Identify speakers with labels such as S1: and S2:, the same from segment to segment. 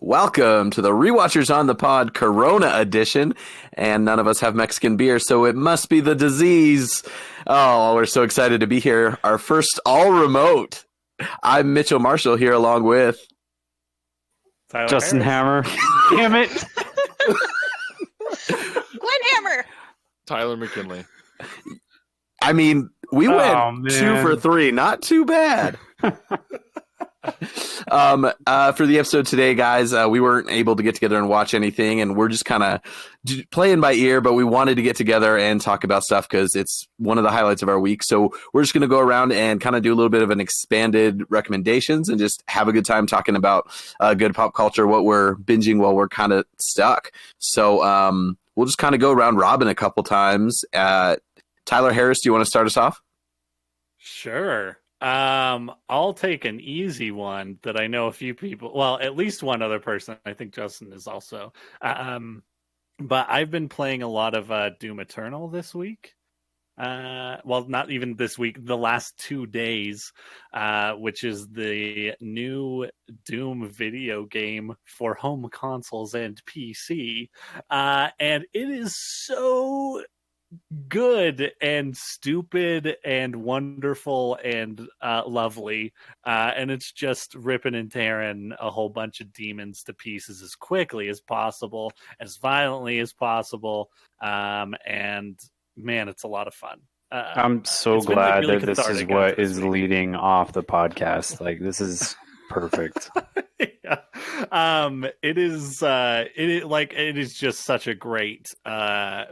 S1: Welcome to the Rewatchers on the Pod Corona edition. And none of us have Mexican beer, so it must be the disease. Oh, we're so excited to be here. Our first all remote. I'm Mitchell Marshall here along with
S2: Tyler
S3: Justin
S2: Harris.
S3: Hammer. Damn it.
S4: Glenn Hammer.
S5: Tyler McKinley.
S1: I mean, we went
S3: man.
S1: 2 for 3. Not too bad. For the episode today, guys, we weren't able to get together and watch anything, and we're just kind of playing by ear, but we wanted to get together and talk about stuff because it's one of the highlights of our week. So we're just going to go around and kind of do a little bit of an expanded recommendations and just have a good time talking about good pop culture, what we're binging while we're kind of stuck. So we'll just kind of go around robin a couple times. Tyler Harris, do you want to start us off?
S2: Sure. I'll take an easy one that I know a few people, well, at least one other person. I think Justin is also. But I've been playing a lot of Doom Eternal this week. Well, not even this week, the last 2 days, which is the new Doom video game for home consoles and PC. And it is so good and stupid and wonderful and lovely, and it's just ripping and tearing a whole bunch of demons to pieces as quickly as possible, as violently as possible, and man, it's a lot of fun.
S3: I'm so
S2: It's been,
S3: glad
S2: really
S3: that this is
S2: cathartic
S3: what
S2: after this
S3: is
S2: week.
S3: leading off the podcast. Like, this is perfect.
S2: Yeah. It is it is just such a great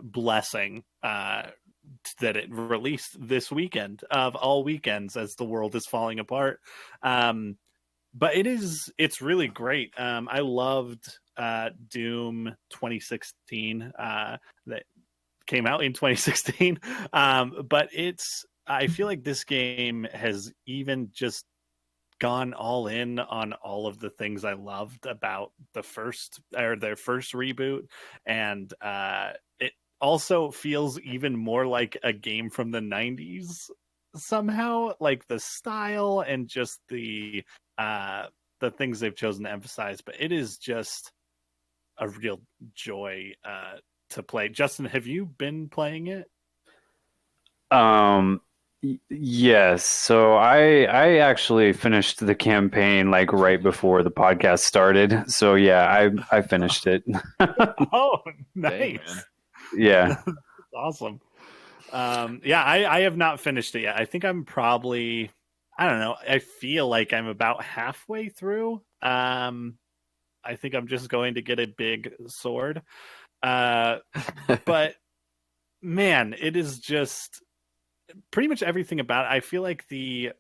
S2: blessing that it released this weekend of all weekends as the world is falling apart. But it's really great. I loved Doom 2016 that came out in 2016. But I feel like this game has even just gone all in on all of the things I loved about their first reboot, and it also feels even more like a game from the 90s somehow, like the style and just the things they've chosen to emphasize. But it is just a real joy to play. Justin, have you been playing it?
S3: Yes. So I actually finished the campaign like right before the podcast started. So yeah, I finished it.
S2: Oh,
S5: Dang,
S2: nice.
S5: man.
S3: Yeah.
S2: Awesome. Yeah, I have not finished it yet. I think I'm probably, I don't know, I feel like I'm about halfway through. I think I'm just going to get a big sword. But man, it is just pretty much everything about it. I feel like the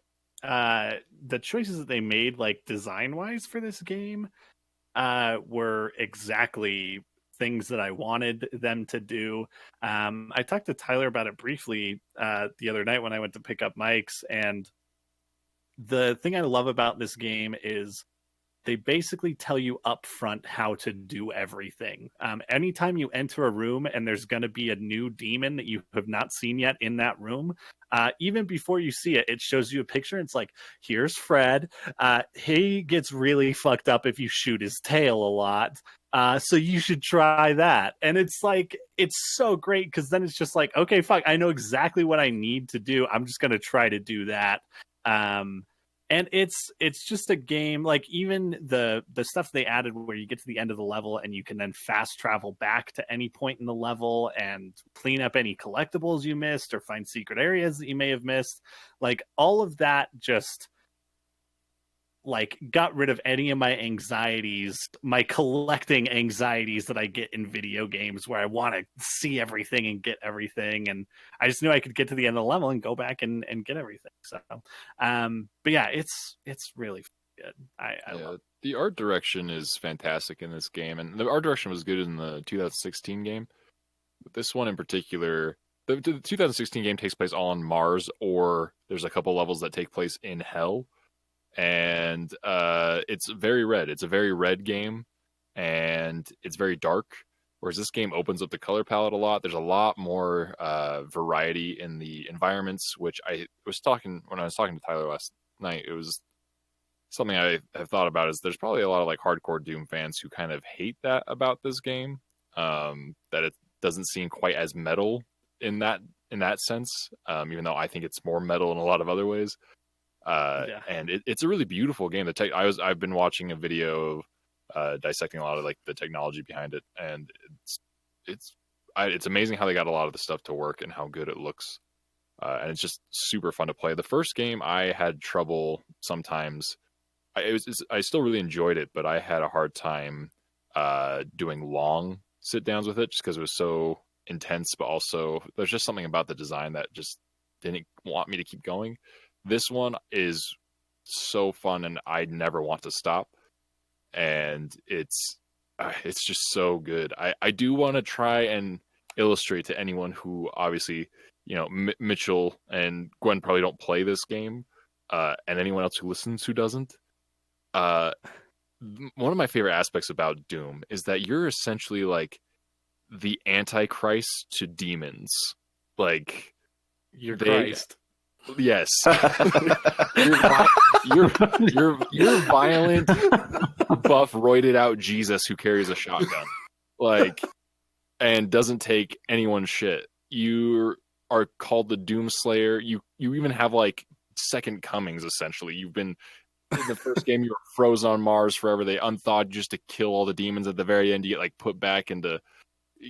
S2: choices that they made, like design wise for this game, were exactly things that I wanted them to do. I talked to Tyler about it briefly the other night when I went to pick up mics, and the thing I love about this game is they basically tell you up front how to do everything. Anytime you enter a room and there's going to be a new demon that you have not seen yet in that room, even before you see it, it shows you a picture. It's like, here's Fred. He gets really fucked up if you shoot his tail a lot. So you should try that. And it's like, it's so great because then it's just like, okay, fuck, I know exactly what I need to do. I'm just going to try to do that. And it's just a game, like even the stuff they added where you get to the end of the level and you can then fast travel back to any point in the level and clean up any collectibles you missed or find secret areas that you may have missed. Like all of that just like got rid of any of my anxieties, my collecting anxieties that I get in video games where I want to see everything and get everything. And I just knew I could get to the end of the level and go back and get everything. So, but yeah, it's really good. I love it.
S5: The art direction is fantastic in this game, and the art direction was good in the 2016 game. But this one in particular, the 2016 game takes place all on Mars, or there's a couple levels that take place in Hell. And it's very red. It's a very red game, and it's very dark. Whereas this game opens up the color palette a lot. There's a lot more variety in the environments, which I was talking when I was talking to Tyler last night. It was something I have thought about is there's probably a lot of like hardcore Doom fans who kind of hate that about this game, that it doesn't seem quite as metal in that sense, even though I think it's more metal in a lot of other ways. And it's a really beautiful game. I've been watching a video of dissecting a lot of like the technology behind it, and it's amazing how they got a lot of the stuff to work and how good it looks. And it's just super fun to play. The first game I had trouble sometimes. I still really enjoyed it, but I had a hard time doing long sit downs with it just because it was so intense. But also, there's just something about the design that just didn't want me to keep going. This one is so fun, and I never want to stop. And it's just so good. I do want to try and illustrate to anyone who obviously, Mitchell and Gwen probably don't play this game, and anyone else who listens who doesn't. One of my favorite aspects about Doom is that you're essentially like the Antichrist to demons. Like
S2: You're Christ.
S5: Yes. you're violent, buff, roided out Jesus who carries a shotgun, and doesn't take anyone's shit. You are called the Doom Slayer. You even have like second comings. Essentially, you've been in the first game. You were frozen on Mars forever. They unthawed just to kill all the demons. At the very end, you get like put back into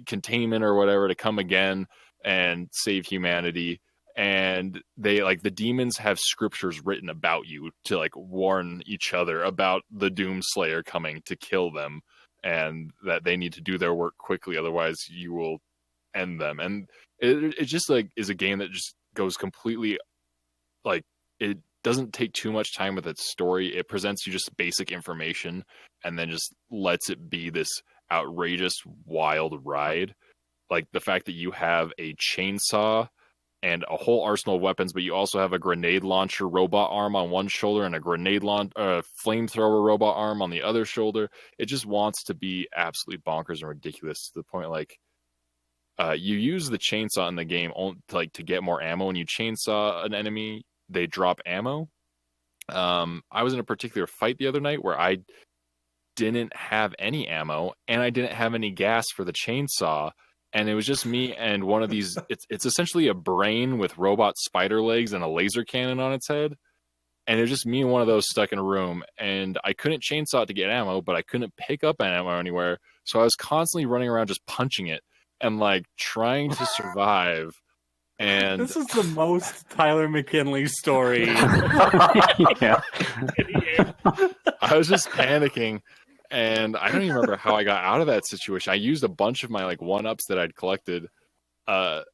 S5: containment or whatever to come again and save humanity. And they like the demons have scriptures written about you to like warn each other about the Doom Slayer coming to kill them, and that they need to do their work quickly, otherwise you will end them. And it just like is a game that just goes completely like, it doesn't take too much time with its story. It presents you just basic information and then just lets it be this outrageous wild ride. Like the fact that you have a chainsaw and a whole arsenal of weapons, but you also have a grenade launcher robot arm on one shoulder and a flamethrower robot arm on the other shoulder. It just wants to be absolutely bonkers and ridiculous to the point like you use the chainsaw in the game to get more ammo. When you chainsaw an enemy, they drop ammo. I was in a particular fight the other night where I didn't have any ammo and I didn't have any gas for the chainsaw. And it was just me and one of these. It's essentially a brain with robot spider legs and a laser cannon on its head. And it was just me and one of those stuck in a room. And I couldn't chainsaw it to get ammo, but I couldn't pick up ammo anywhere. So I was constantly running around just punching it and like trying to survive. And
S2: this is the most Tyler McKinley story.
S3: Yeah.
S5: I was just panicking. And I don't even remember how I got out of that situation. I used a bunch of my like 1-ups that I'd collected. And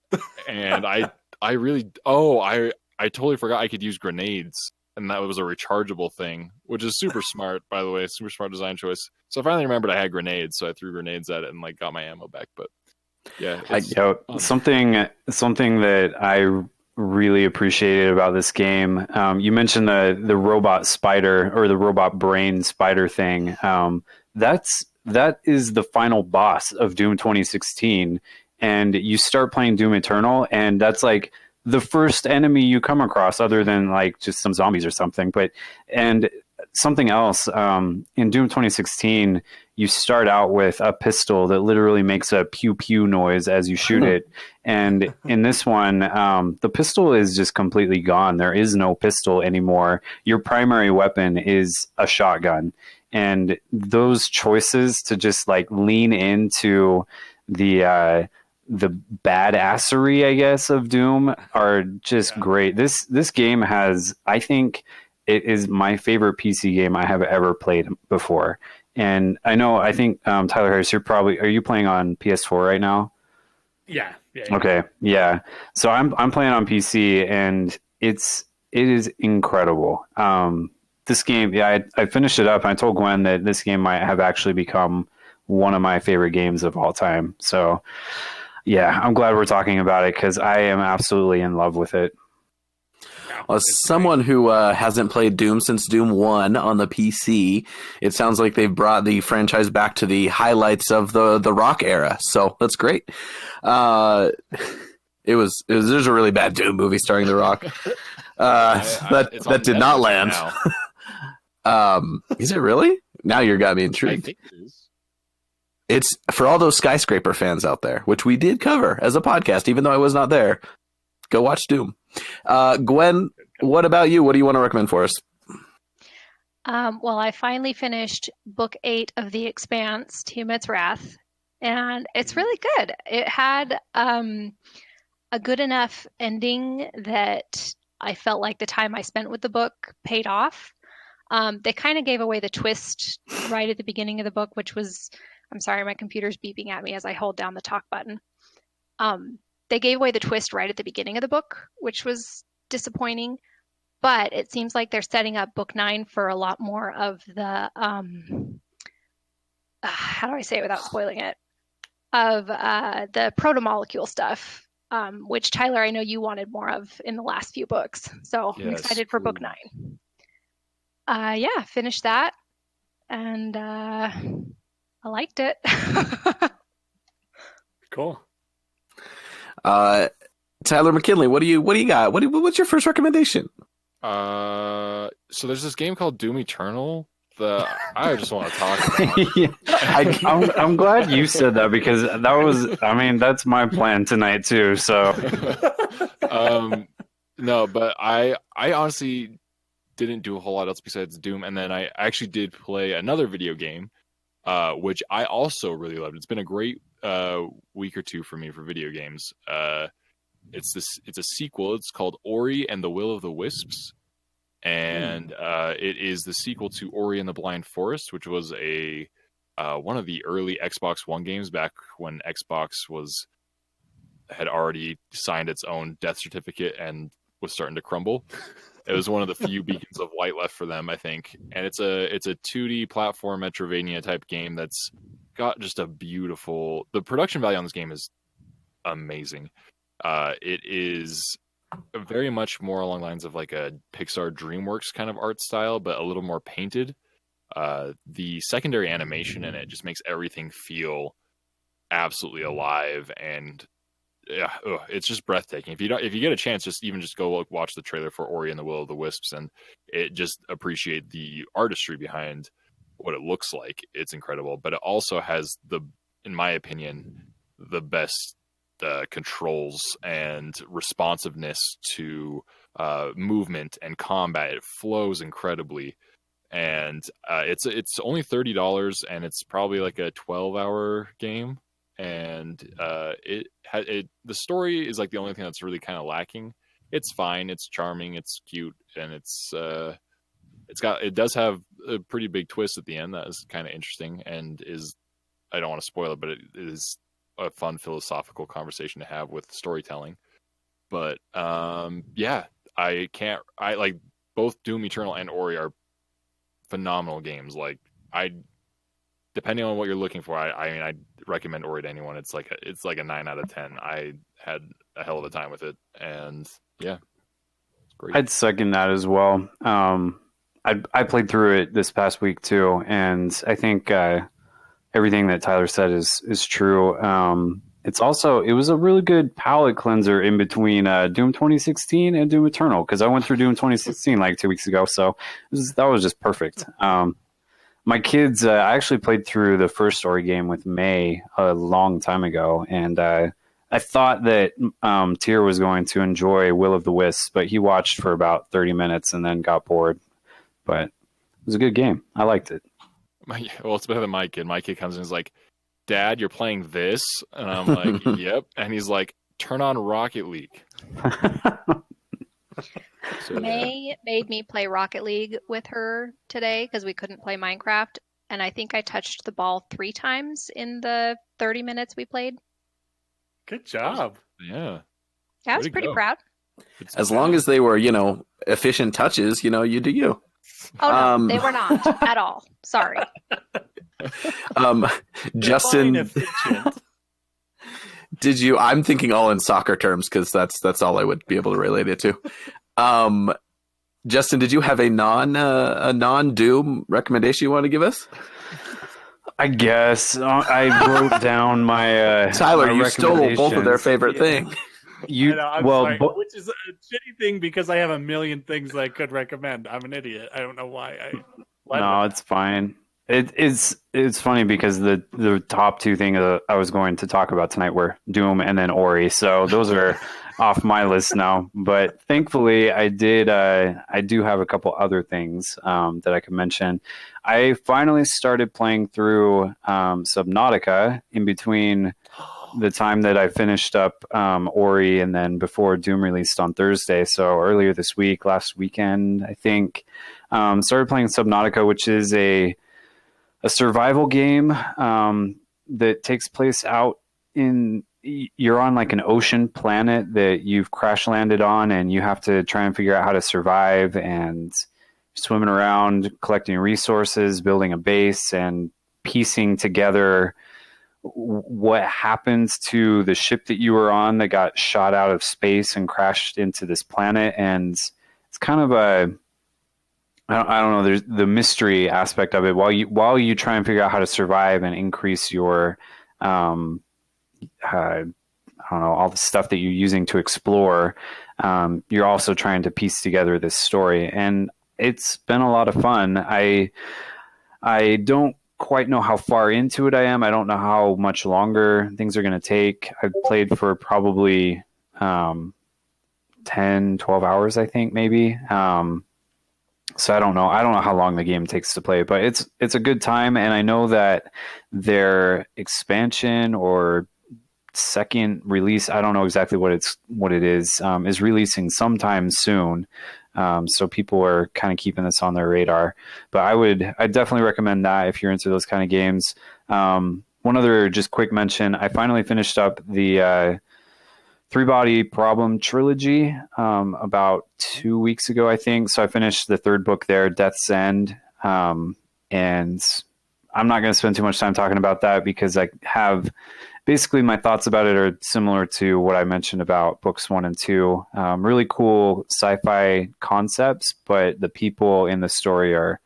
S5: I totally forgot I could use grenades. And that was a rechargeable thing, which is super smart, by the way. Super smart design choice. So I finally remembered I had grenades, so I threw grenades at it and like got my ammo back. But yeah,
S3: something that I really appreciated about this game. You mentioned the robot spider or the robot brain spider thing. That is the final boss of Doom 2016, and you start playing Doom Eternal, and that's like the first enemy you come across, other than like just some zombies or something. And something else, in Doom 2016, you start out with a pistol that literally makes a pew pew noise as you shoot it. And in this one, the pistol is just completely gone. There is no pistol anymore. Your primary weapon is a shotgun. And those choices to just like lean into the badassery, I guess, of Doom are just great. This game has, I think, it is my favorite PC game I have ever played before. And I think Tyler Harris, are you playing on PS4 right now?
S2: Yeah.
S3: Okay. Yeah. So I'm playing on PC, and it is incredible. This game, I finished it up, and I told Gwen that this game might have actually become one of my favorite games of all time. So yeah, I'm glad we're talking about it because I am absolutely in love with it.
S1: Well, as someone who hasn't played Doom since Doom 1 on the PC, it sounds like they've brought the franchise back to the highlights of the Rock era. So that's great. There's a really bad Doom movie starring The Rock. That did not land. Is it really? Now you got me
S5: I
S1: intrigued.
S5: think it is.
S1: It's for all those skyscraper fans out there, which we did cover as a podcast, even though I was not there. Go watch Doom. Gwen, what about you? What do you want to recommend for us?
S4: Well, I finally finished book 8 of The Expanse, Tiamat's Wrath, and it's really good. It had a good enough ending that I felt like the time I spent with the book paid off. They kind of gave away the twist right at the beginning of the book, which was, I'm sorry, my computer's beeping at me as I hold down the talk button. They gave away the twist right at the beginning of the book, which was disappointing. But it seems like they're setting up book 9 for a lot more of the, how do I say it without spoiling it? Of the proto-molecule stuff, which Tyler, I know you wanted more of in the last few books. So I'm
S5: Yes,
S4: excited for book 9. Yeah, finished that, and I liked it.
S2: Cool.
S1: Tyler McKinley, what do you got? What's your first recommendation?
S5: So there's this game called Doom Eternal that I just want to talk about.
S3: Yeah. I'm glad you said that because that was, I mean, that's my plan tonight too. So,
S5: No, but I honestly didn't do a whole lot else besides Doom, and then I actually did play another video game, which I also really loved. It's been a great week or two for me for video games. It's a sequel. It's called Ori and the Will of the Wisps, and it is the sequel to Ori and the Blind Forest, which was a one of the early Xbox One games back when Xbox had already signed its own death certificate and was starting to crumble. It was one of the few beacons of light left for them, I think. And it's a 2D platform Metroidvania type game that's got just a beautiful. The production value on this game is amazing. It is very much more along the lines of like a Pixar DreamWorks kind of art style, but a little more painted. The secondary animation in it just makes everything feel absolutely alive, and yeah, it's just breathtaking. If you get a chance, just go watch the trailer for Ori and the Will of the Wisps, and it just appreciate the artistry behind what it looks like. It's incredible, but it also has in my opinion, the best controls and responsiveness to movement and combat. It flows incredibly, and it's only $30, and it's probably like a 12-hour game. And the story is like the only thing that's really kind of lacking. It's fine, it's charming, it's cute, and it does have a pretty big twist at the end that is kind of interesting, and I don't want to spoil it, but it is a fun philosophical conversation to have with storytelling. But yeah, I like both Doom Eternal and Ori are phenomenal games. Like depending on what you're looking for, I mean, I'd recommend Ori to anyone. It's like a 9 out of 10. I had a hell of a time with it, and yeah, it's great.
S3: I'd second that as well. I played through it this past week too, and I think everything that Tyler said is true. It was a really good palate cleanser in between Doom 2016 and Doom Eternal, because I went through Doom 2016 like 2 weeks ago, so that was just perfect. My kids, I actually played through the first story game with May a long time ago, and I thought that Tyr was going to enjoy Will of the Wisps, but he watched for about 30 minutes and then got bored. But it was a good game. I liked it.
S5: Well, it's better than my kid. My kid comes in and is like, "Dad, you're playing this?" And I'm like, "Yep." And he's like, "Turn on Rocket League." So,
S4: May made me play Rocket League with her today because we couldn't play Minecraft, and I think I touched the ball 3 times in the 30 minutes we played.
S2: Good job.
S5: Yeah.
S4: Yeah, I was
S5: Way to
S4: pretty
S5: go.
S4: proud.
S1: As long as they were, efficient touches, you do you.
S4: Oh no, they were not at all. Sorry.
S1: Justin,
S2: Efficient.
S1: did you? I'm thinking all in soccer terms because that's all I would be able to relate it to. Justin, did you have a non Doom recommendation you want to give us?
S3: I guess I wrote down my
S1: Tyler,
S3: my
S1: you stole both of their
S3: recommendations.
S1: favorite thing.
S3: You
S2: I know, I'm
S3: well,
S2: sorry,
S3: bo-
S2: which is a shitty thing because I have a million things I could recommend. I'm an idiot. I don't know why. led
S3: No,
S2: with
S3: it's fine. It's funny because the top two things I was going to talk about tonight were Doom and then Ori. So those are off my list now. But thankfully, I do have a couple other things that I could mention. I finally started playing through Subnautica in between the time that I finished up Ori and then before Doom released on Thursday. So earlier this week, last weekend, I think, started playing Subnautica, which is a survival game that takes place out in. You're on like an ocean planet that you've crash landed on, and you have to try and figure out how to survive and swimming around, collecting resources, building a base, and piecing together what happens to the ship that you were on that got shot out of space and crashed into this planet. And it's kind of a, I don't know. There's the mystery aspect of it. While you try and figure out how to survive and increase your, I don't know, all the stuff that you're using to explore, you're also trying to piece together this story, and it's been a lot of fun. I don't quite know how far into it I am. I don't know how much longer things are going to take. I've played for probably 10, 12 hours, I think, maybe. So I don't know. I don't know how long the game takes to play, but it's a good time. And I know that their expansion or second release, I don't know exactly what it is releasing sometime soon. So people are kind of keeping this on their radar. But I definitely recommend that if you're into those kind of games. One other just quick mention: I finally finished up the Three Body Problem trilogy about 2 weeks ago, I think. So I finished the third book there, Death's End. And I'm not going to spend too much time talking about that because I have basically my thoughts about it are similar to what I mentioned about books 1 and 2. Really cool sci-fi concepts, but the people in the story are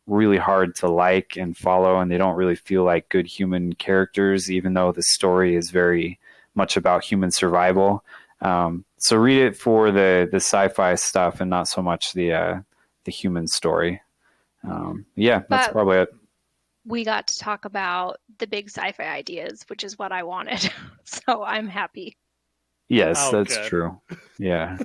S3: really hard to like and follow, and they don't really feel like good human characters, even though the story is very much about human survival. So read it for the sci-fi stuff and not so much the human story. Yeah, that's probably it.
S4: We got to talk about the big sci-fi ideas, which is what I wanted. So I'm happy.
S3: Yes, that's
S2: good.
S3: true. Yeah.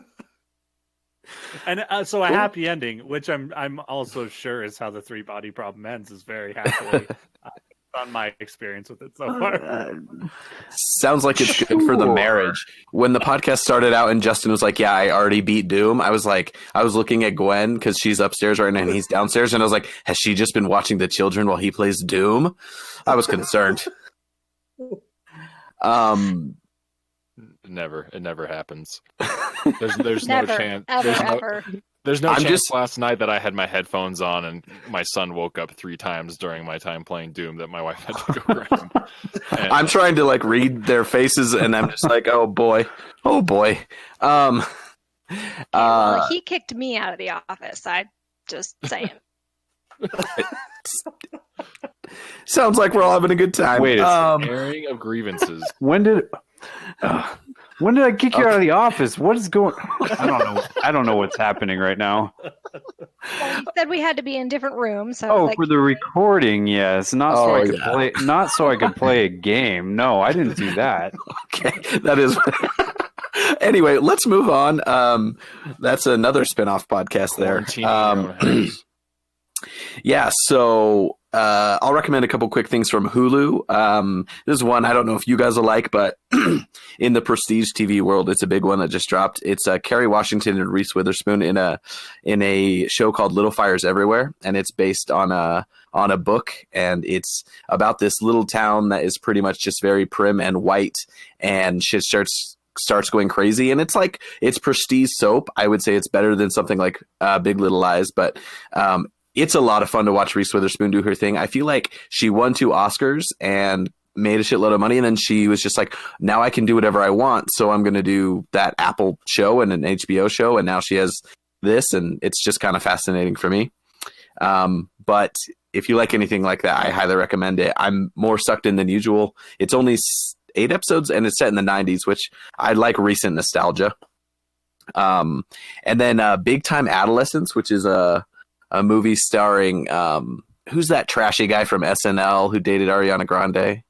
S2: And so a happy ending, which I'm also sure is how the Three Body Problem ends, is very happily on my experience with it so far.
S1: Sounds like it's good for the marriage. When the podcast started out and Justin was like, yeah, I already beat Doom, I was looking at Gwen because she's upstairs right now and he's downstairs, and I was like, has she just been watching the children while he plays Doom? I was concerned.
S5: Never. It never happens. There's
S4: Never,
S5: no chance.
S4: ever.
S5: There's no chance last night that I had my headphones on and my son woke up 3 times during my time playing Doom that my wife had to go grab him.
S1: I'm trying to like read their faces and I'm just like, oh boy.
S4: Well, he kicked me out of the office. I just saying.
S1: Sounds like we're all having a good time.
S3: Wait,
S5: airing of grievances.
S3: When did I kick you out of the office? What is going? I don't know what's happening right now.
S4: Well, he said we had to be in different rooms. So
S3: Oh, for the recording, yes. Not so I could play a game. No, I didn't do that.
S1: Okay, that is. Anyway, let's move on. That's another spin-off podcast there. Yeah, so I'll recommend a couple quick things from Hulu. This is one I don't know if you guys will like, but in the prestige TV world, it's a big one that just dropped. It's Kerry Washington and Reese Witherspoon in a show called Little Fires Everywhere, and it's based on a book, and it's about this little town that is pretty much just very prim and white, and shit starts going crazy, and it's prestige soap. I would say it's better than something like Big Little Lies, but it's a lot of fun to watch Reese Witherspoon do her thing. I feel like she won 2 Oscars and made a shitload of money, and then she was just like, now I can do whatever I want, so I'm going to do that Apple show and an HBO show, and now she has this, and it's just kind of fascinating for me. But if you like anything like that, I highly recommend it. I'm more sucked in than usual. It's only 8 episodes, and it's set in the 90s, which I like recent nostalgia. And then Big Time Adolescence, which is a a movie starring who's that trashy guy from SNL who dated Ariana Grande?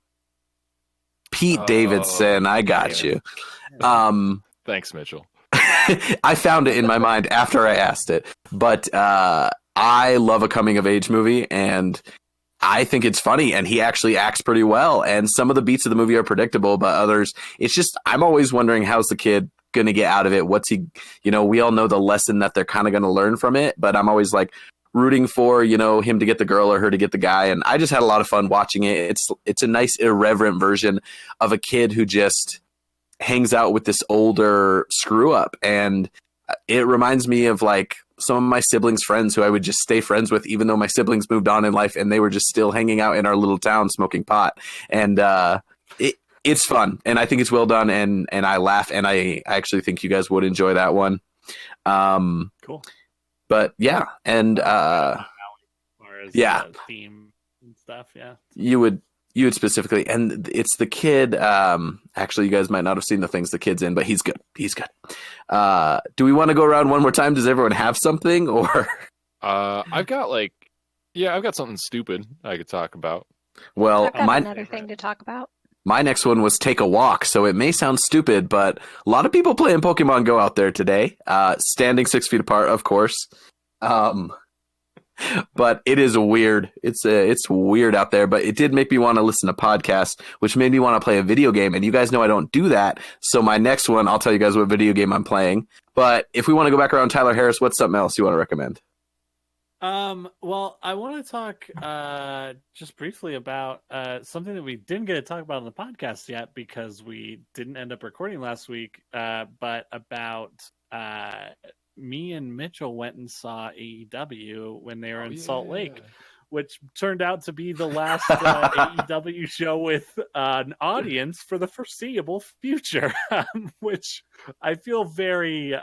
S1: Pete Davidson. I got you.
S5: Thanks, Mitchell.
S1: I found it in my mind after I asked it, but I love a coming of age movie, and I think it's funny, and he actually acts pretty well. And some of the beats of the movie are predictable, but others, it's just, I'm always wondering, how's the kid going to get out of it? What's he, we all know the lesson that they're kind of going to learn from it, but I'm always like rooting for, him to get the girl or her to get the guy. And I just had a lot of fun watching it. It's a nice, irreverent version of a kid who just hangs out with this older screw up. And it reminds me of like some of my siblings' friends who I would just stay friends with, even though my siblings moved on in life and they were just still hanging out in our little town smoking pot. And it's fun, and I think it's well done, and I laugh, and I actually think you guys would enjoy that one.
S2: Cool.
S1: But yeah, and yeah,
S2: theme and stuff. Yeah,
S1: you would specifically, and it's the kid. Actually, you guys might not have seen the things the kid's in, but he's good. He's good. Do we want to go around one more time? Does everyone have something, or?
S5: I've got something stupid I could talk about.
S1: Well,
S4: I've got another thing to talk about.
S1: My next one was take a walk, so it may sound stupid, but a lot of people playing Pokemon Go out there today. Standing 6 feet apart, of course. But it is weird. It's weird out there, but it did make me want to listen to podcasts, which made me want to play a video game, and you guys know I don't do that. So my next one, I'll tell you guys what video game I'm playing. But if we want to go back around, Tyler Harris, what's something else you want to recommend?
S2: Well, I want to talk just briefly about something that we didn't get to talk about on the podcast yet because we didn't end up recording last week, but about me and Mitchell went and saw AEW when they were in Salt Lake, which turned out to be the last AEW show with an audience for the foreseeable future, which I feel very,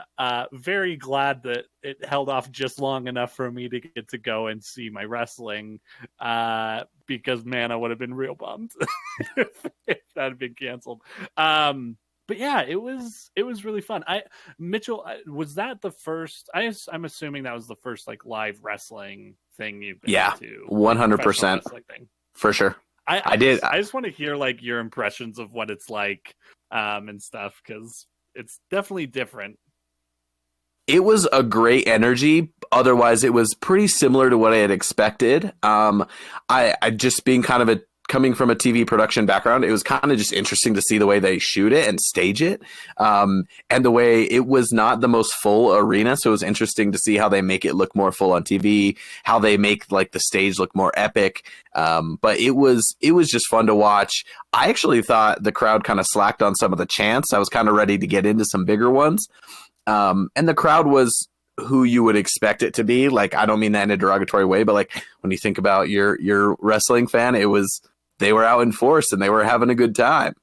S2: very glad that it held off just long enough for me to get to go and see my wrestling, because, man, I would have been real bummed if that had been canceled. But yeah, it was really fun. Mitchell, was that the first? I'm assuming that was the first like live wrestling thing you've been to.
S1: 100% for sure. I did.
S2: I just want to hear like your impressions of what it's like, and stuff, because it's definitely different.
S1: It was a great energy. Otherwise, it was pretty similar to what I had expected. I just being kind of coming from a TV production background, it was kind of just interesting to see the way they shoot it and stage it. And the way it was not the most full arena. So it was interesting to see how they make it look more full on TV, how they make like the stage look more epic. But it was just fun to watch. I actually thought the crowd kind of slacked on some of the chants. I was kind of ready to get into some bigger ones. And the crowd was who you would expect it to be. Like, I don't mean that in a derogatory way, but like when you think about your wrestling fan, they were out in force and they were having a good time.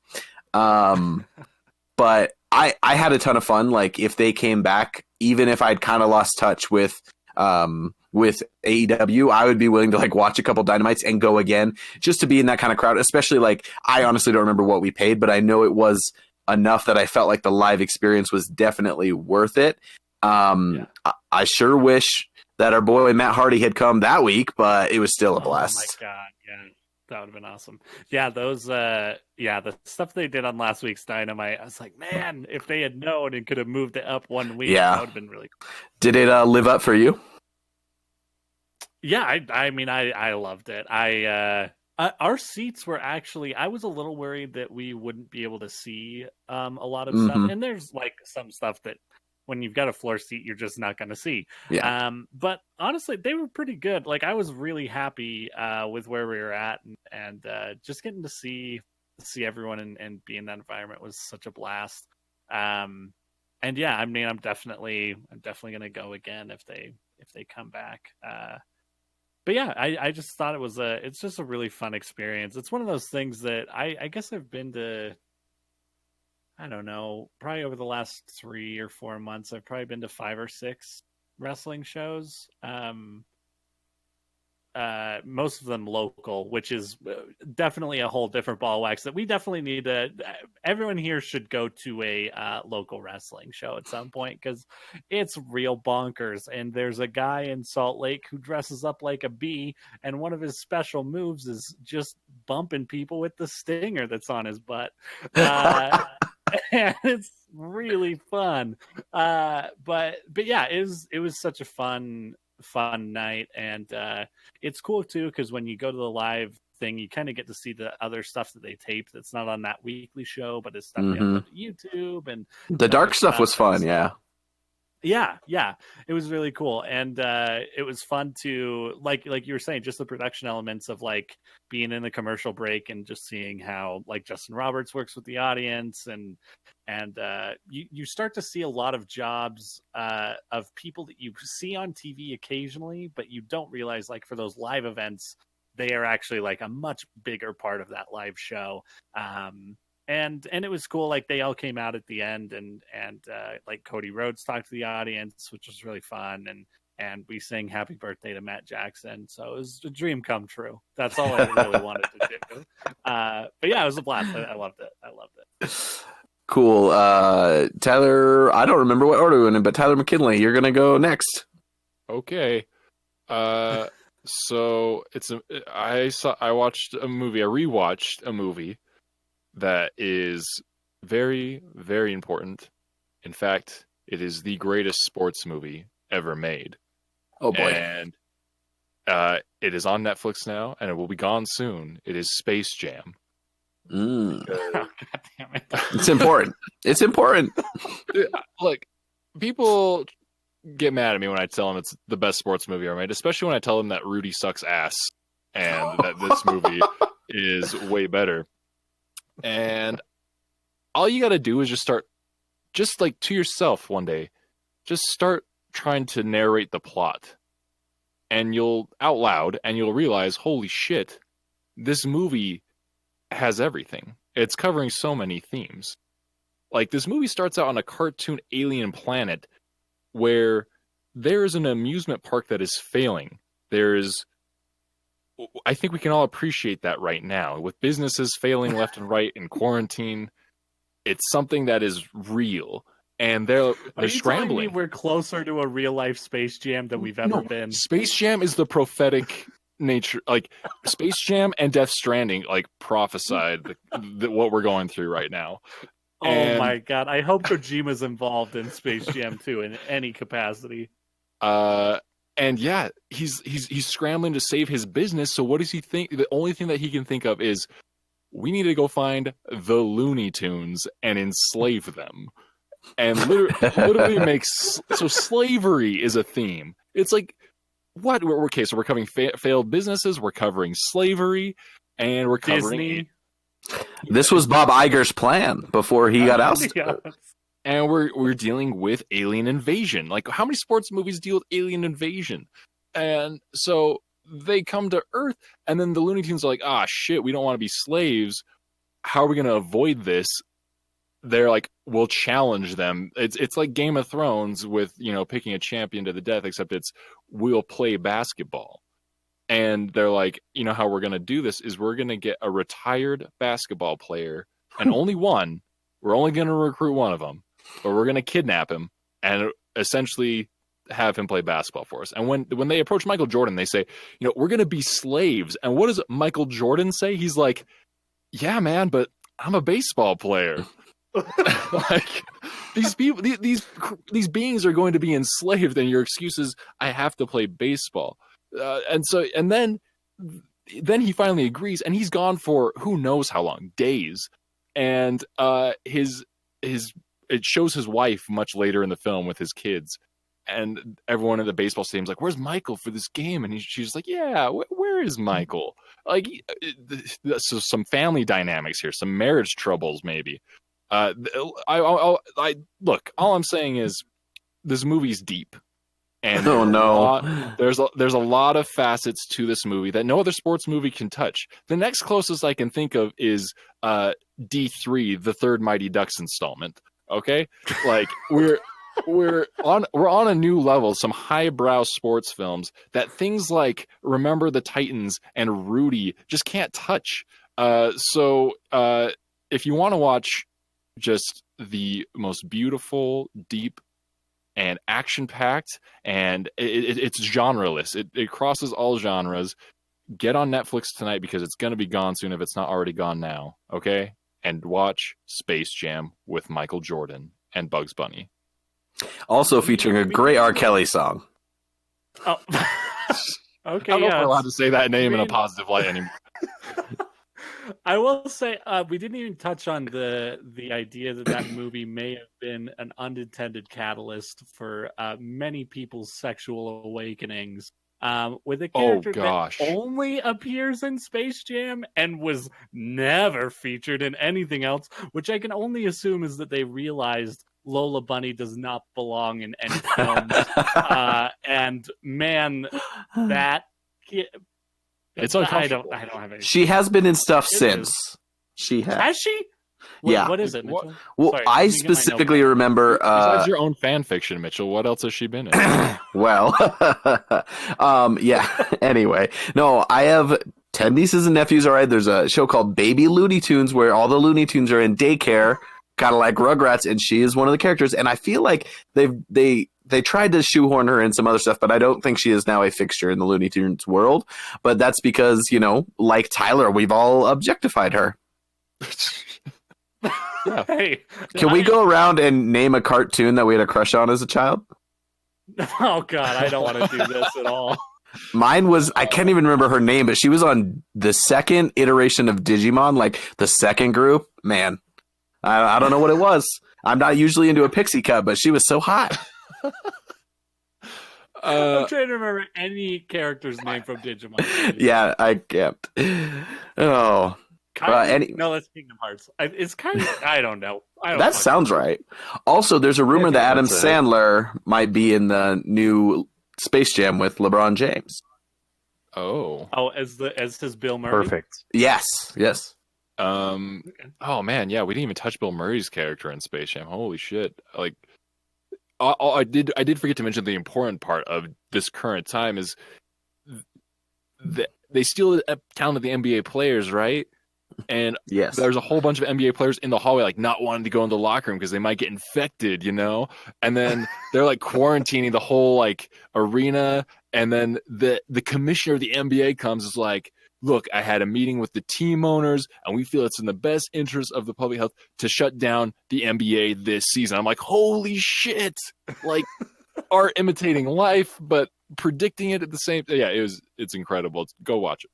S1: But I had a ton of fun. Like if they came back, even if I'd kind of lost touch with AEW, I would be willing to like watch a couple Dynamites and go again just to be in that kind of crowd. Especially like, I honestly don't remember what we paid, but I know it was enough that I felt like the live experience was definitely worth it. I sure wish that our boy Matt Hardy had come that week, but it was still a blast.
S2: Oh my God. Yeah. That would have been awesome. Yeah, the stuff they did on last week's Dynamite, I was like, man, if they had known and could have moved it up 1 week, that would have been really cool.
S1: Did it live up for you?
S2: Yeah, I mean, I loved it. Our seats were actually, I was a little worried that we wouldn't be able to see a lot of stuff. And there's like some stuff that when you've got a floor seat, you're just not going to see.
S1: Yeah.
S2: But honestly, they were pretty good. Like I was really happy with where we were at, and just getting to see everyone and be in that environment was such a blast. And yeah, I mean, I'm definitely going to go again if they come back. But yeah, I just thought it's just a really fun experience. It's one of those things that I guess I've been to, I don't know, probably over the last 3 or 4 months, I've probably been to 5 or 6 wrestling shows. most of them local, which is definitely a whole different ball of wax that we definitely need to. Everyone here should go to a local wrestling show at some point because it's real bonkers. And there's a guy in Salt Lake who dresses up like a bee, and one of his special moves is just bumping people with the stinger that's on his butt. And it's really fun. But yeah, it was such a fun night, and it's cool too because when you go to the live thing, you kind of get to see the other stuff that they taped that's not on that weekly show, but it's stuff they upload to YouTube. And
S1: the dark stuff was fun.
S2: Yeah, it was really cool, and it was fun to like you were saying, just the production elements of like being in the commercial break and just seeing how like Justin Roberts works with the audience, and you start to see a lot of jobs of people that you see on TV occasionally, but you don't realize like for those live events they are actually like a much bigger part of that live show. And it was cool. Like they all came out at the end, and like Cody Rhodes talked to the audience, which was really fun. And we sang "Happy Birthday" to Matt Jackson. So it was a dream come true. That's all I really wanted to do. But yeah, it was a blast. I loved it.
S1: Cool. Tyler, I don't remember what order we're in, but Tyler McKinley, you're gonna go next.
S5: Okay. So I watched a movie. I rewatched a movie that is very, very important. In fact, it is the greatest sports movie ever made.
S1: Oh boy.
S5: And it is on Netflix now, and it will be gone soon. It is Space Jam.
S2: Oh, God damn it.
S1: It's important. It's important.
S5: Like, people get mad at me when I tell them it's the best sports movie ever made, especially when I tell them that Rudy sucks ass and that this movie is way better. And all you got to do is just like to yourself one day, just start trying to narrate the plot, and you'll out loud, and you'll realize, holy shit, this movie has everything. It's covering so many themes. Like, this movie starts out on a cartoon alien planet where there is an amusement park that is failing. I think we can all appreciate that right now. With businesses failing left and right in quarantine, it's something that is real. And they're scrambling.
S2: Me we're closer to a real life Space Jam than we've ever been.
S5: Space Jam is the prophetic nature. Like, Space Jam and Death Stranding, like, prophesied what we're going through right now.
S2: Oh my God. I hope Kojima's involved in Space Jam 2 in any capacity.
S5: And yeah, he's scrambling to save his business. So what does he think? The only thing that he can think of is, we need to go find the Looney Tunes and enslave them. And literally makes... So slavery is a theme. It's like, what? Okay, so we're covering failed businesses, we're covering slavery, and we're covering...
S2: Disney.
S1: This was Bob Iger's plan before he got ousted.
S2: Yeah.
S5: And we're dealing with alien invasion. Like, how many sports movies deal with alien invasion? And so they come to Earth, and then the Looney Tunes are like, shit, we don't want to be slaves. How are we going to avoid this? They're like, we'll challenge them. It's like Game of Thrones with, picking a champion to the death, except we'll play basketball. And they're like, how we're going to do this is we're going to get a retired basketball player, and only one. We're only going to recruit one of them, but we're going to kidnap him and essentially have him play basketball for us. And when they approach Michael Jordan, they say, we're going to be slaves. And what does Michael Jordan say? He's like, yeah, man, but I'm a baseball player. Like, these people, these beings are going to be enslaved, and your excuse is, I have to play baseball. And then he finally agrees, and he's gone for who knows how long, days. And it shows his wife much later in the film with his kids, and everyone at the baseball stadium's like, "Where's Michael for this game?" And she's like, "Yeah, where is Michael?" Like, so some family dynamics here, some marriage troubles, maybe. I look. All I'm saying is, this movie's deep, and there's a lot of facets to this movie that no other sports movie can touch. The next closest I can think of is D3, the third Mighty Ducks installment. Okay, like we're on a new level, some highbrow sports films that things like Remember the Titans and Rudy just can't touch. So if you want to watch just the most beautiful, deep, and action-packed, and it's genreless. It crosses all genres. Get on Netflix tonight because it's going to be gone soon if it's not already gone now, okay? And watch Space Jam with Michael Jordan and Bugs Bunny.
S1: Also featuring a great R. Kelly song.
S2: Oh. Okay,
S5: I don't know if
S2: yeah.
S5: we're allowed to say that name in a
S2: mean-
S5: positive light anymore.
S2: I will say we didn't even touch on the idea that movie may have been an unintended catalyst for many people's sexual awakenings. With a character that only appears in Space Jam and was never featured in anything else, which I can only assume is that they realized Lola Bunny does not belong in any films. And man, that.
S5: It's
S2: I
S5: uncomfortable.
S2: don't have any.
S1: She has been in stuff
S2: It
S1: since.
S2: is.
S1: She has.
S2: Has she?
S1: Yeah.
S2: What is it, Mitchell?
S1: Well,
S2: Sorry,
S1: I
S2: let me get my
S1: specifically
S2: notebook.
S1: remember.
S5: Besides your own fan fiction, Mitchell, what else has she been in?
S1: Well, yeah. Anyway, no, I have 10 nieces and nephews. All right, there's a show called Baby Looney Tunes where all the Looney Tunes are in daycare, kind of like Rugrats, and she is one of the characters. And I feel like they tried to shoehorn her in some other stuff, but I don't think she is now a fixture in the Looney Tunes world. But that's because, like Tyler, we've all objectified her.
S5: Yeah.
S2: Hey,
S1: Can we go around and name a cartoon that we had a crush on as a child?
S2: Oh God, I don't want to do this at all.
S1: Mine was, I can't even remember her name, but she was on the second iteration of Digimon, like the second group. Man, I don't know what it was. I'm not usually into a pixie cut, but she was so hot.
S2: I'm trying to remember any character's name from Digimon.
S1: Yeah, I can't. Oh,
S2: No, that's Kingdom Hearts. It's kind of, I don't know.
S1: that sounds right. Also, there's a rumor that Adam
S3: that's it.
S1: Sandler might be in the new Space Jam with LeBron James.
S5: Oh.
S2: Oh, as his Bill Murray.
S3: Perfect.
S1: Yes.
S5: Oh man, yeah, we didn't even touch Bill Murray's character in Space Jam. Holy shit! Like, I did forget to mention the important part of this current time is they steal the talent of the NBA players, right? And
S1: Yes.
S5: there's a whole bunch of NBA players in the hallway, like not wanting to go in the locker room because they might get infected, And then they're like quarantining the whole like arena, and then the commissioner of the NBA comes is like, look, I had a meeting with the team owners, and we feel it's in the best interest of the public health to shut down the NBA this season. I'm like, holy shit! Like, art imitating life, but predicting it at the same. Yeah, it's incredible. Go watch it.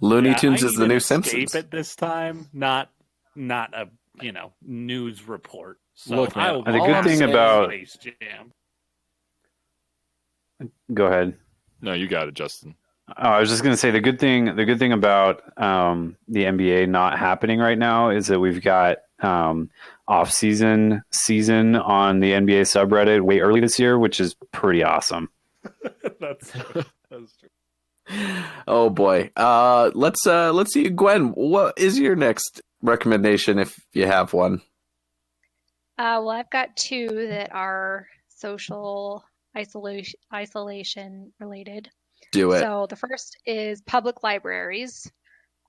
S1: Looney Tunes
S2: I
S1: is
S2: need
S1: the
S2: an
S1: new
S2: escape
S1: Simpsons.
S2: at this time, not a news report. So
S5: Look, man,
S2: I will
S3: the
S2: all
S3: good
S2: I'm
S3: thing
S2: saying is
S3: about-
S2: Space Jam.
S3: Go ahead.
S5: No, you got it, Justin.
S3: Oh, I was just going to say the good thing about the NBA not happening right now is that we've got off-season on the NBA subreddit way early this year, which is pretty awesome.
S2: That's true.
S1: Oh boy. Let's see, Gwen. What is your next recommendation if you have one?
S4: Well, I've got two that are social isolation related.
S1: Do it.
S4: So the first is public libraries.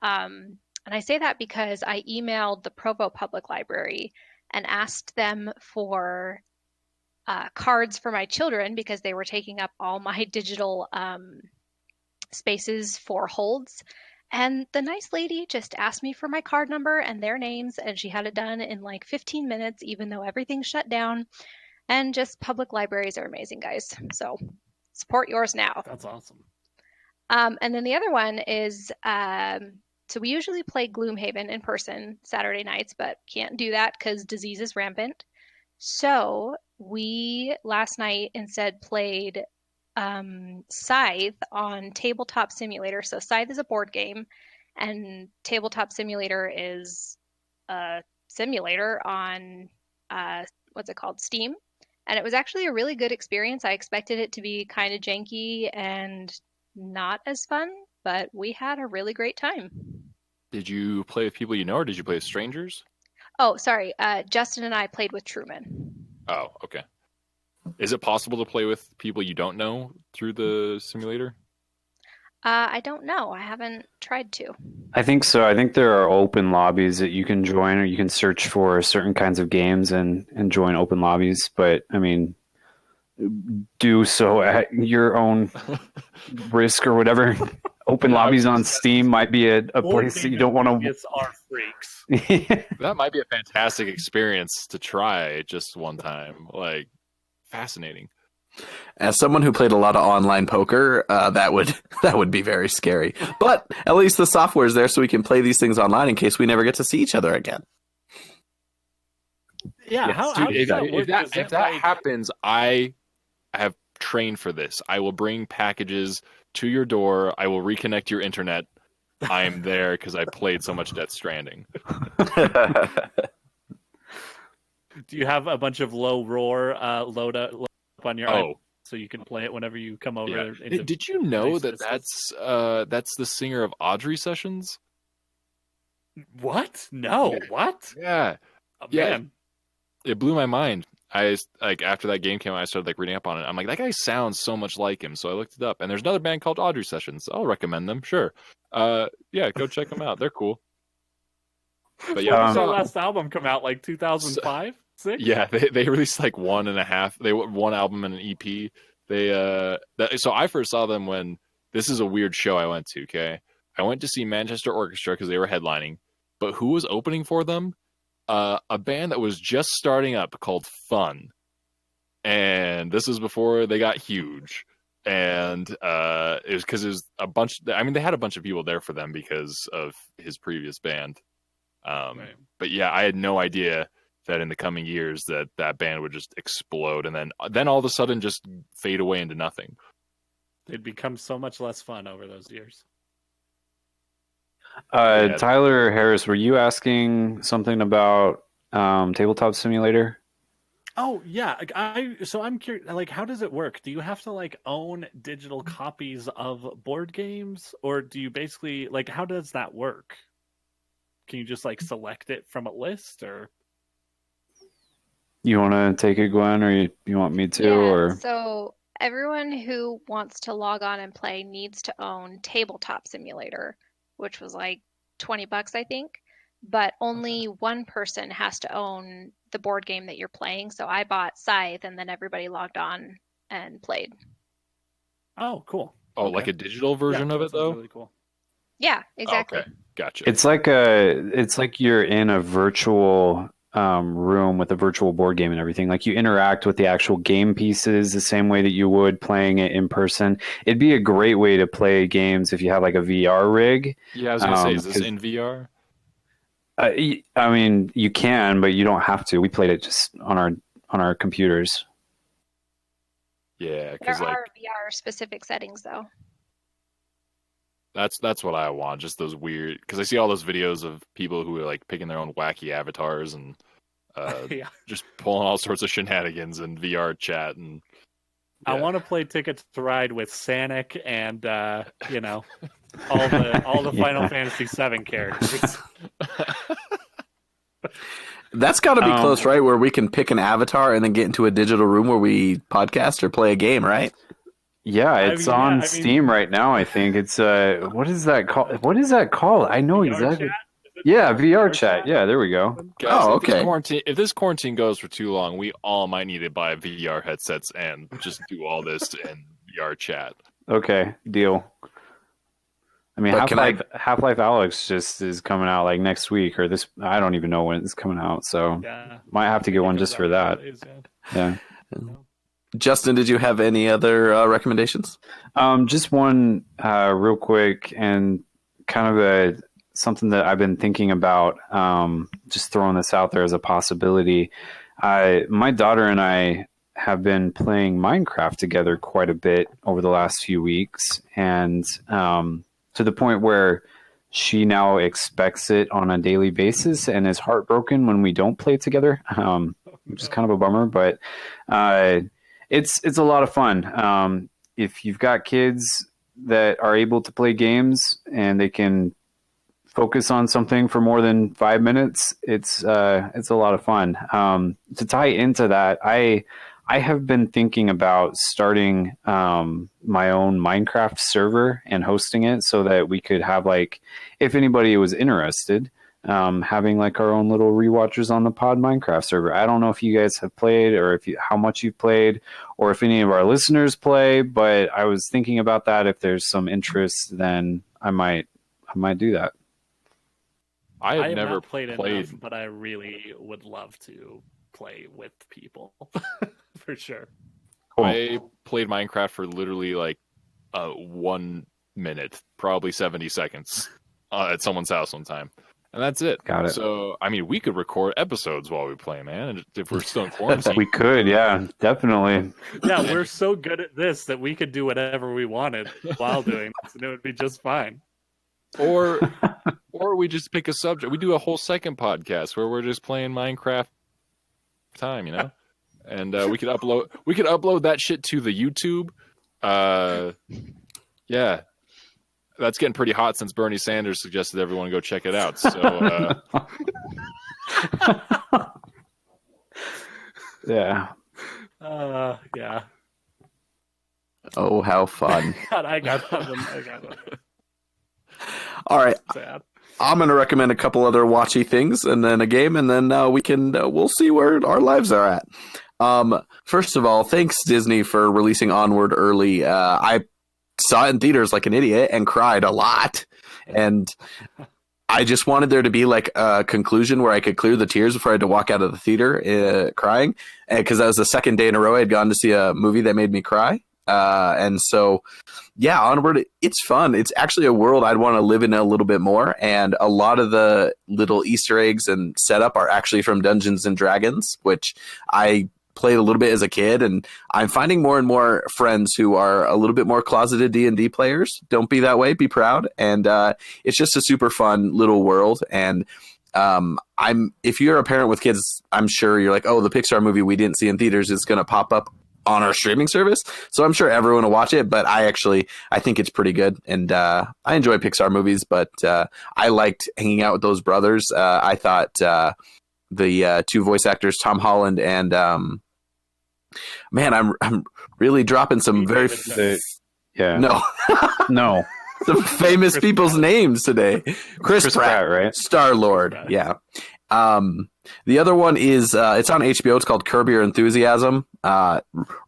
S4: And I say that because I emailed the Provo Public Library and asked them for cards for my children because they were taking up all my digital spaces for holds. And the nice lady just asked me for my card number and their names, and she had it done in like 15 minutes, even though everything's shut down. And just public libraries are amazing, guys. So support yours now.
S2: That's awesome.
S4: And then the other one is so we usually play Gloomhaven in person Saturday nights, but can't do that because disease is rampant. So we last night instead played Scythe on Tabletop Simulator. So Scythe is a board game, and Tabletop Simulator is a simulator on what's it called? Steam. And it was actually a really good experience. I expected it to be kind of janky and not as fun, but we had a really great time.
S5: Did you play with people you know, or did you play with strangers?
S4: Oh, sorry. Justin and I played with Truman.
S5: Oh, okay. Is it possible to play with people you don't know through the simulator?
S4: I don't know. I haven't tried to.
S3: I think so. I think there are open lobbies that you can join, or you can search for certain kinds of games and join open lobbies. But I mean, do so at your own risk or whatever. Open
S5: Yeah, I was
S3: lobbies on
S5: just-
S3: Steam might be a
S2: Board
S3: place that you
S2: game
S3: don't want
S2: enthusiasts are freaks.
S3: to.
S5: That might be a fantastic experience to try just one time. Like, fascinating.
S1: As someone who played a lot of online poker, that would be very scary. But at least the software is there, so we can play these things online in case we never get to see each other again.
S2: Yeah,
S3: Yes,
S2: how
S5: Dude,
S2: does that work? Is
S5: if
S2: it
S5: that
S2: like-
S5: happens, I have trained for this. I will bring packages to your door. I will reconnect your internet. I am there because I played so much Death Stranding.
S2: do you have a bunch of low roar load up on your iPad
S5: Oh,
S2: so you can play it whenever you come over?
S5: yeah.
S2: Into...
S5: Did you know
S2: nice
S5: that
S2: vistas?
S5: that's the singer of Audrey Sessions?
S2: What? No.
S5: Yeah.
S2: What?
S5: Yeah.
S2: Oh,
S5: Yeah.
S2: man.
S5: It blew my mind. I like after that game came out, I started like reading up on it. I'm like, that guy sounds so much like him. So I looked it up, and there's another band called Audrey Sessions. I'll recommend them. Sure. Yeah, go check them out. They're cool. But
S2: When
S5: yeah,
S2: did their
S3: Um,
S2: last album come out? Like 2005, six?
S5: yeah, they released like one and a half. They one album and an EP. So I first saw them when this is a weird show I went to. Okay, I went to see Manchester Orchestra because they were headlining, but who was opening for them? A band that was just starting up called Fun, and this was before they got huge. And it was because it was a bunch. I mean, they had a bunch of people there for them because of his previous band.
S2: Right.
S5: But yeah, I had no idea that in the coming years that band would just explode and then all of a sudden just fade away into nothing.
S2: They'd become so much less fun over those years.
S5: Yeah.
S3: Tyler Harris, were you asking something about Tabletop Simulator?
S2: Oh yeah, so I'm curious. Like, how does it work? Do you have to like own digital copies of board games, or do you basically like how does that work? Can you just like select it from a list, or
S3: You want to take it, Gwen, or you want me to?
S4: Yeah,
S3: Or
S4: so everyone who wants to log on and play needs to own Tabletop Simulator, which was like $20, I think. But only one person has to own the board game that you're playing. So I bought Scythe, and then everybody logged on and played.
S2: oh, cool.
S5: Oh,
S2: Okay.
S5: like a digital version
S2: Yeah,
S5: of
S2: that
S5: it
S2: sounds
S5: though?
S2: really cool.
S4: Yeah,
S5: Oh,
S4: exactly.
S5: okay, gotcha.
S3: it's like you're in a virtual room with a virtual board game and everything. Like you interact with the actual game pieces the same way that you would playing it in person. It'd be a great way to play games if you have like a VR rig.
S5: Yeah, I was gonna say, is this
S3: 'cause-
S5: in VR?
S3: I mean, you can, but you don't have to. We played it just on our computers.
S5: Yeah,
S4: There
S5: because like
S4: are VR specific settings though.
S5: that's what I want. Just those weird, because I see all those videos of people who are like picking their own wacky avatars and
S2: Yeah.
S5: just pulling all sorts of shenanigans in VR chat and.
S2: I
S5: Yeah.
S2: want to play Ticket to Ride with Sanic and you know all the
S3: Yeah.
S2: Final Fantasy VII characters.
S1: That's got to be close, right? Where we can pick an avatar and then get into a digital room where we podcast or play a game, right?
S3: Yeah, it's
S2: mean, yeah,
S3: on
S2: I mean-
S3: Steam right now. I think it's what is that called? What is that called? I know
S2: VR
S3: exactly.
S2: chat? Is it
S3: Yeah,
S2: called
S3: VR chat. Yeah, there we go.
S5: Guys,
S1: Oh,
S5: if this
S1: okay.
S5: if this quarantine goes for too long, we all might need to buy VR headsets and just do all this in VR chat.
S3: Okay, deal. I mean,
S1: But can
S3: Half-Life Alex just is coming out like next week or this. I don't even know when it's coming out, so
S2: Yeah.
S3: might have to get one
S2: It
S3: just
S2: comes
S3: for
S2: out
S3: that.
S2: in 2 days, yeah.
S3: Yeah.
S1: Justin, did you have any other recommendations?
S3: Just one real quick and kind of something that I've been thinking about. Just throwing this out there as a possibility. My daughter and I have been playing Minecraft together quite a bit over the last few weeks, and to the point where she now expects it on a daily basis and is heartbroken when we don't play together, which is kind of a bummer. But it's a lot of fun. If you've got kids that are able to play games and they can focus on something for more than 5 minutes, it's a lot of fun. To tie into that, I I have been thinking about starting my own Minecraft server and hosting it so that we could have, like, if anybody was interested, having like our own little Rewatchers on the Pod Minecraft server. I don't know if you guys have played or how much you've played or if any of our listeners play, but I was thinking about that. If there's some interest, then I might do that.
S5: I have never
S2: not played enough, but I really would love to play with people for sure.
S3: Cool.
S5: I played Minecraft for literally like 1 minute, probably 70 seconds at someone's house one time. And that's it.
S3: Got it.
S5: So, I mean, we could record episodes while we play, man, if we're still in quarantine.
S3: We could, yeah, definitely.
S2: Yeah, we're so good at this that we could do whatever we wanted while doing this, and it would be just fine.
S5: Or we just pick a subject. We do a whole second podcast where we're just playing Minecraft time, you know? And we could upload that shit to the YouTube. Yeah. That's getting pretty hot since Bernie Sanders suggested everyone go check it out. So
S3: yeah.
S2: Yeah.
S1: Oh, how fun.
S2: God, I got that one. I got that.
S1: All right.
S2: Sad.
S1: I'm going to recommend a couple other watchy things and then a game, and then we'll see where our lives are at. First of all, thanks Disney for releasing Onward early. I saw it in theaters like an idiot and cried a lot. And I just wanted there to be like a conclusion where I could clear the tears before I had to walk out of the theater crying. Because that was the second day in a row I had gone to see a movie that made me cry. And so, yeah, Onward, it's fun. It's actually a world I'd want to live in a little bit more. And a lot of the little Easter eggs and setup are actually from Dungeons and Dragons, which I played a little bit as a kid. And I'm finding more and more friends who are a little bit more closeted D&D players. Don't be that way. Be proud. And it's just a super fun little world. And if you're a parent with kids, I'm sure you're like, oh, the Pixar movie we didn't see in theaters is going to pop up on our streaming service. So I'm sure everyone will watch it, but I think it's pretty good. And I enjoy Pixar movies, but I liked hanging out with those brothers. I thought the two voice actors, Tom Holland and man, I'm really dropping some very
S3: yeah.
S1: No. Some famous people's names today. Chris Pratt,
S3: right?
S1: Star-Lord. Yeah. The other one is it's on HBO. It's called Curb Your Enthusiasm.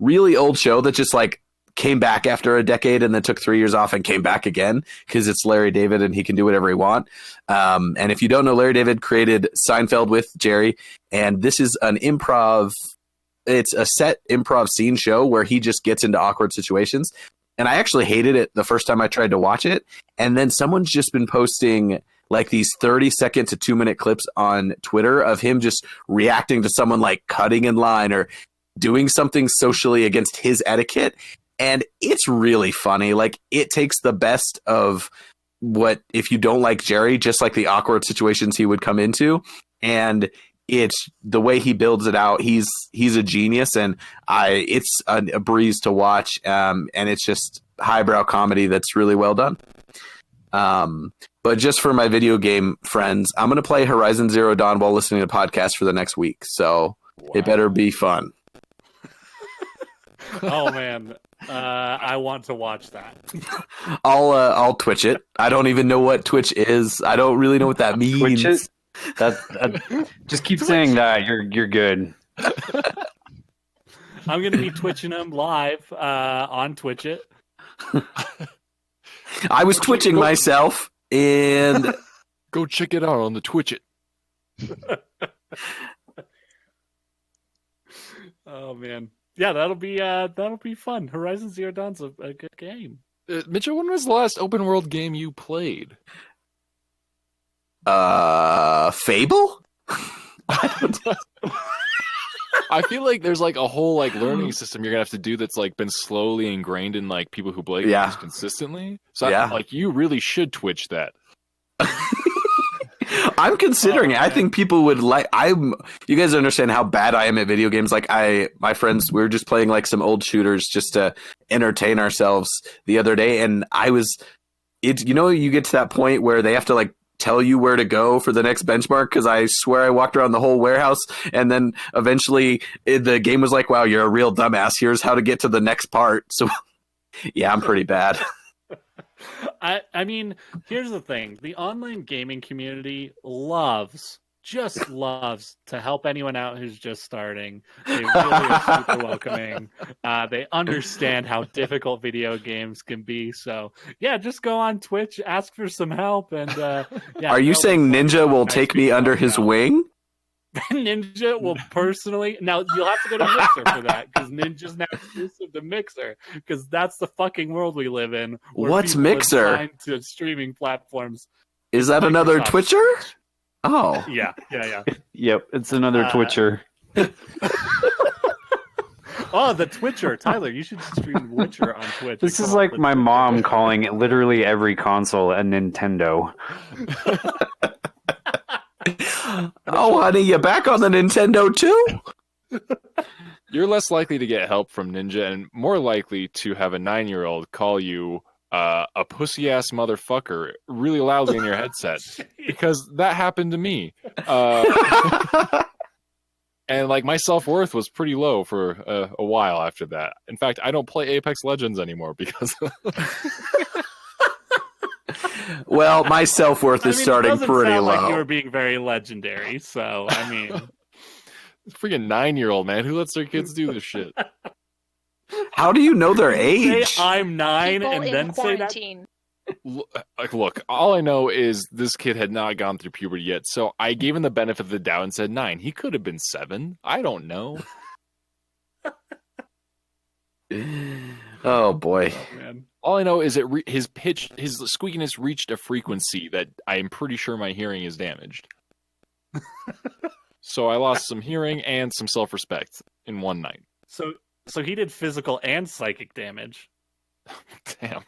S1: Really old show that just like came back after a decade and then took 3 years off and came back again because it's Larry David and he can do whatever he wants. And if you don't know, Larry David created Seinfeld with Jerry, and this is an improv. It's a set improv scene show where he just gets into awkward situations. And I actually hated it the first time I tried to watch it. And then someone's just been posting like these 30-second to 2-minute clips on Twitter of him just reacting to someone like cutting in line or doing something socially against his etiquette. And it's really funny. Like, it takes the best of what, if you don't like Jerry, just like the awkward situations he would come into. And it's the way he builds it out. He's a genius, and it's a breeze to watch. And it's just highbrow comedy that's really well done. But just for my video game friends, I'm going to play Horizon Zero Dawn while listening to podcasts for the next week. So It better be fun.
S2: Oh man, I want to watch that.
S1: I'll Twitch it. I don't even know what Twitch is. I don't really know what that means.
S3: Twitch it? Just keep saying that. You're good.
S2: I'm going to be twitching them live on Twitch it.
S1: I was twitching myself, and
S5: go check it out on the Twitch it.
S2: Oh man, yeah, that'll be fun. Horizon Zero Dawn's a good game.
S5: Mitchell, when was the last open world game you played?
S1: Fable?
S5: I feel like there's like a whole like learning system you're gonna have to do that's like been slowly ingrained in like people who play games consistently. So like you really should Twitch that.
S1: I'm considering it. I think people would like. You guys understand how bad I am at video games. Like my friends, we were just playing like some old shooters just to entertain ourselves the other day, and you get to that point where they have to like tell you where to go for the next benchmark because I swear I walked around the whole warehouse, and then eventually the game was like, wow, you're a real dumbass. Here's how to get to the next part. So yeah, I'm pretty bad.
S2: I mean, here's the thing. The online gaming community just loves to help anyone out who's just starting. They really are super welcoming. They understand how difficult video games can be. So yeah, just go on Twitch, ask for some help, and yeah.
S1: Are you saying Ninja will take me under his wing?
S2: Ninja will personally. Now you'll have to go to Mixer for that because Ninja's now exclusive to Mixer because that's the fucking world we live in.
S1: What's Mixer?
S2: Are to streaming platforms.
S1: Is that another Twitcher? Oh.
S2: Yeah.
S3: Yep, it's another Twitcher.
S2: Oh, the Twitcher. Tyler, you should stream Witcher on Twitch.
S3: This is like my mom calling literally every console a Nintendo.
S1: Oh, honey, you back on the Nintendo too?
S5: You're less likely to get help from Ninja and more likely to have a 9-year-old call you a pussy-ass motherfucker really loudly in your headset. Because that happened to me. And like my self-worth was pretty low for a while after that. In fact, I don't play Apex Legends anymore because...
S1: Well, my self-worth is starting pretty low.
S2: Like you were being very legendary, so I mean,
S5: freaking 9-year-old man, who lets their kids do this shit?
S1: How do you know their age?
S2: Say I'm 9
S4: People
S2: and
S4: in
S2: then
S4: quarantine.
S5: Look, all I know is this kid had not gone through puberty yet, so I gave him the benefit of the doubt and said 9. He could have been 7. I don't know.
S1: Oh boy.
S2: Oh, man.
S5: All I know is his squeakiness reached a frequency that I'm pretty sure my hearing is damaged. So I lost some hearing and some self-respect in one night.
S2: So he did physical and psychic damage.
S5: Damn.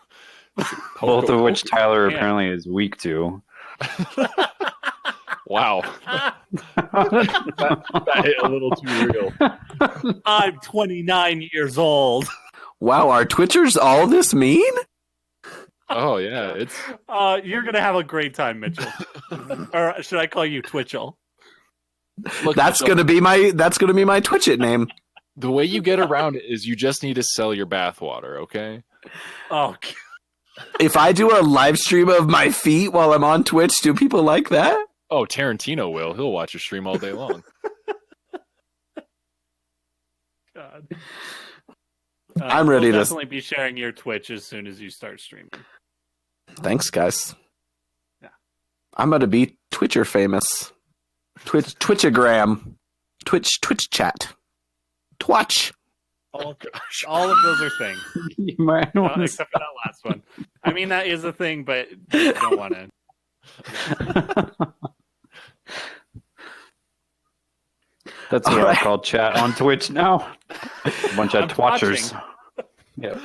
S3: Both of which Tyler apparently is weak to.
S5: Wow. that hit a little too real.
S2: I'm 29 years old.
S1: Wow, are Twitchers all this mean?
S5: Oh yeah, it's.
S2: You're gonna have a great time, Mitchell. Or should I call you Twitchell?
S5: Look,
S1: That's gonna be my Twitch it name.
S5: The way you get around it is you just need to sell your bathwater, okay?
S2: Oh. God.
S1: If I do a live stream of my feet while I'm on Twitch, do people like that?
S5: Oh, Tarantino will. He'll watch your stream all day long.
S2: God.
S1: I'm ready to
S2: definitely be sharing your Twitch as soon as you start streaming.
S1: Thanks, guys.
S2: Yeah.
S1: I'm going to be Twitcher famous. Twitchagram. Twitch chat. Twatch.
S2: Oh gosh, all of those are things.
S3: You might want
S2: Except for that last one. I mean, that is a thing, but you don't want to.
S3: That's what I call chat on Twitch now. A bunch of twatchers. Yeah.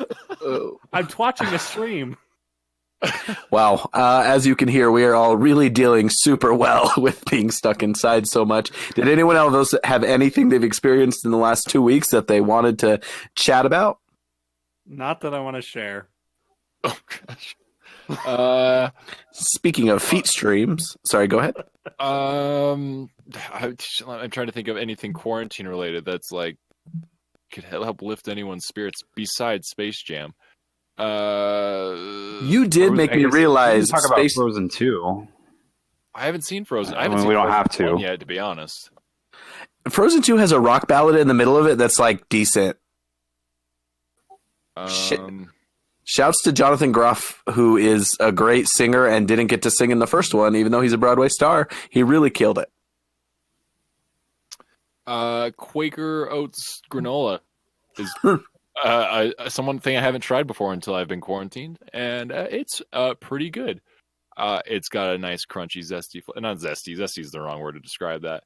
S2: I'm watching the stream.
S1: Wow. As you can hear, we are all really dealing super well with being stuck inside so much. Did anyone else have anything they've experienced in the last 2 weeks that they wanted to chat about?
S2: Not that I want to share.
S5: Oh gosh.
S1: Speaking of feet streams, sorry, go ahead.
S5: I'm trying to think of anything quarantine related that's like could help lift anyone's spirits besides Space Jam.
S1: You did make me realize.
S3: Talk about Frozen 2.
S5: I haven't seen Frozen. I
S3: mean,
S5: haven't seen
S3: we don't
S5: Frozen
S3: have to
S5: 1 yet, to be honest.
S1: Frozen 2 has a rock ballad in the middle of it that's like decent. Shouts to Jonathan Groff, who is a great singer and didn't get to sing in the first one, even though he's a Broadway star. He really killed it.
S5: Quaker Oats granola is someone thing I haven't tried before until I've been quarantined, and it's pretty good. It's got a nice crunchy, zesty, not zesty. Zesty is the wrong word to describe that.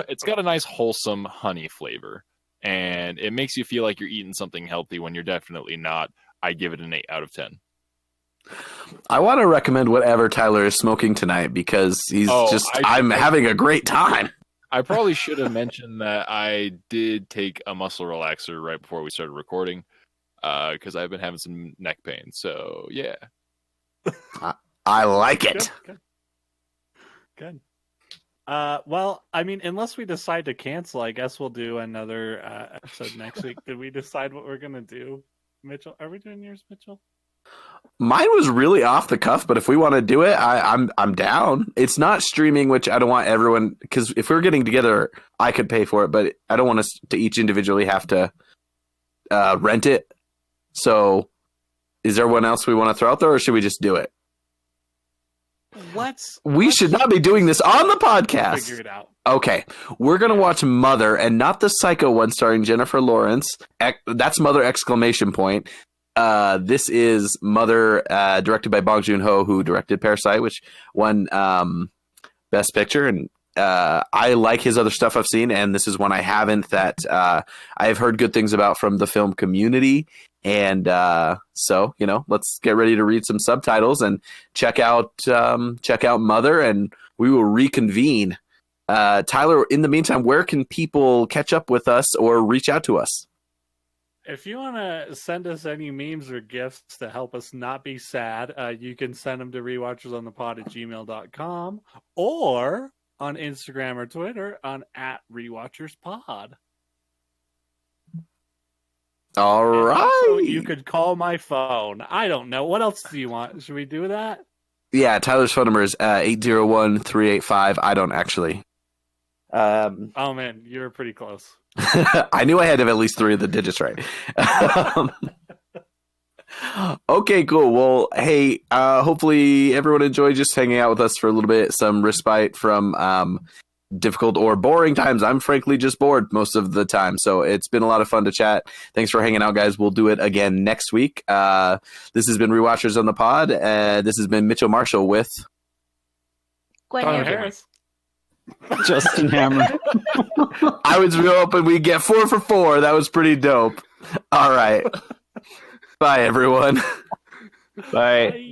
S5: It's got a nice, wholesome honey flavor, and it makes you feel like you're eating something healthy when you're definitely not. I give it an 8 out of 10.
S1: I want to recommend whatever Tyler is smoking tonight because I'm having a great time.
S5: I probably should have mentioned that I did take a muscle relaxer right before we started recording because I've been having some neck pain. So, yeah.
S1: I like it.
S2: Good. Good. Well, I mean, unless we decide to cancel, I guess we'll do another episode next week. Did we decide what we're gonna do, Mitchell? Are we doing yours, Mitchell?
S1: Mine was really off the cuff, but if we want to do it, I'm down. It's not streaming, which I don't want everyone, because if we're getting together, I could pay for it, but I don't want us to each individually have to rent it. So, is there one else we want to throw out there, or should we just do it? We should not be doing this on the podcast.
S2: Figure it out.
S1: Okay, we're gonna watch Mother, and not the Psycho one starring Jennifer Lawrence. That's Mother exclamation point. This is Mother, directed by Bong Joon-ho, who directed Parasite, which won Best Picture. And I like his other stuff I've seen, and this is one I haven't that I've heard good things about from the film community. And so, let's get ready to read some subtitles and check out Mother, and we will reconvene. Tyler, in the meantime, where can people catch up with us or reach out to us?
S2: If you want to send us any memes or gifts to help us not be sad, you can send them to rewatchersonthepod@gmail.com or on Instagram or Twitter on @rewatcherspod.
S1: All right.
S2: So you could call my phone. I don't know. What else do you want? Should we do that?
S1: Yeah, Tyler's phone number is 801-385. I don't actually.
S2: Oh, man, you were pretty close.
S1: I knew I had to have at least 3 of the digits right. Okay, cool. Well, hey, hopefully everyone enjoyed just hanging out with us for a little bit, some respite from difficult or boring times. I'm frankly just bored most of the time, so it's been a lot of fun to chat. Thanks for hanging out, guys. We'll do it again next week. This has been Rewatchers on the Pod. This has been Mitchell Marshall with
S4: Gwen
S2: Connor
S4: Hammer.
S2: Harris.
S3: Justin Hammer.
S1: I was real hoping we'd get 4 for 4. That was pretty dope. All right. Bye, everyone.
S3: Bye.
S2: Bye.